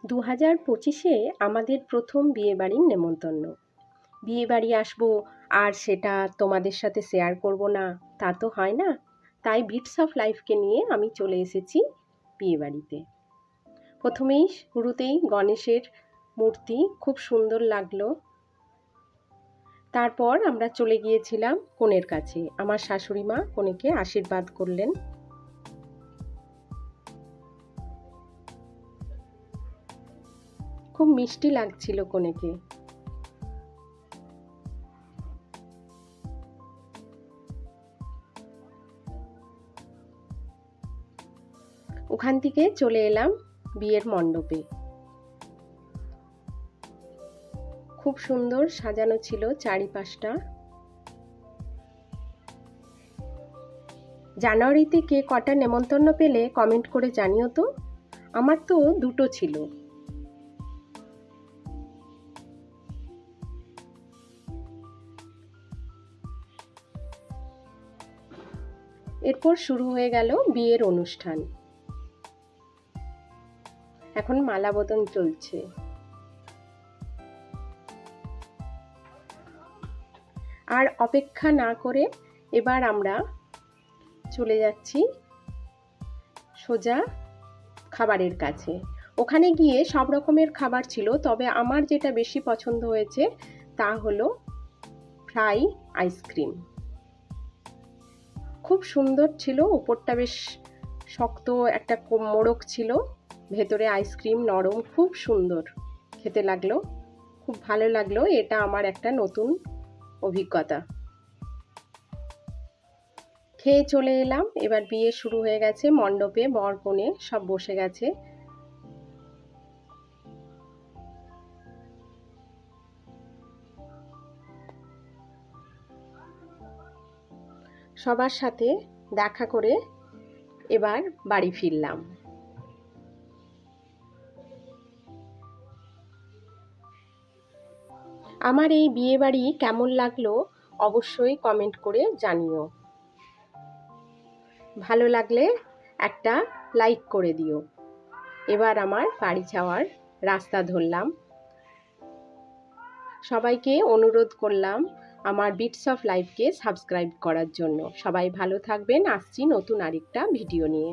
2025-এ আমাদের প্রথম বিয়েবাড়ির নেমন্তন্ন। বিয়েবাড়ি আসবো আর সেটা তোমাদের সাথে শেয়ার করব না, তা তো হয় না। তাই বিটস অফ লাইফকে নিয়ে আমি চলে এসেছি বিয়েবাড়িতে। প্রথমেই শুরুতেই গণেশের মূর্তি খুব সুন্দর লাগলো। তারপর আমরা চলে গিয়েছিলাম কনের কাছে। আমার শাশুড়ি মা কনেকে আশীর্বাদ করলেন। খুব মিষ্টি লাগছিল কনেকে। ওখান থেকে চলে এলাম বিয়ের মণ্ডপে। খুব সুন্দর সাজানো ছিল চারিপাশটা। জানুয়ারিতে কে কটা নেমন্তন্ন পেলে কমেন্ট করে জানিও তো। আমার তো 2টো ছিল। এরপর শুরু হয়ে গেল বিয়ের অনুষ্ঠান। এখন মালা বদল চলছে। আর অপেক্ষা না করে এবার আমরা চলে যাচ্ছি সোজা খাবারের কাছে। ওখানে গিয়ে সব রকমের খাবার ছিল, তবে আমার যেটা বেশি পছন্দ হয়েছে তা হলো ফ্রাই আইসক্রিম। খুব সুন্দর ছিল, উপরটা বেশ শক্ত একটা মোড়ক ছিল, ভেতরে আইসক্রিম নরম, খুব সুন্দর খেতে লাগলো, খুব ভালো লাগলো। এটা আমার একটা নতুন অভিজ্ঞতা। খেয়ে চলে এলাম। এবার বিয়ে শুরু হয়ে গেছে। মণ্ডপে বর কনে সব বসে গেছে। সবার সাথে দেখা করে এবার বাড়ি ফিরলাম। আমার এই বিয়েবাড়ি কেমন লাগলো অবশ্যই কমেন্ট করে জানিও। ভালো লাগলে একটা লাইক করে দিও। এবার আমার বাড়ি যাওয়ার রাস্তা ধরলাম। সবাইকে অনুরোধ করলাম আমার বিটস অফ লাইফকে সাবস্ক্রাইব করার জন্য। সবাই ভালো থাকবেন। আসছি নতুন আরেকটা ভিডিও নিয়ে।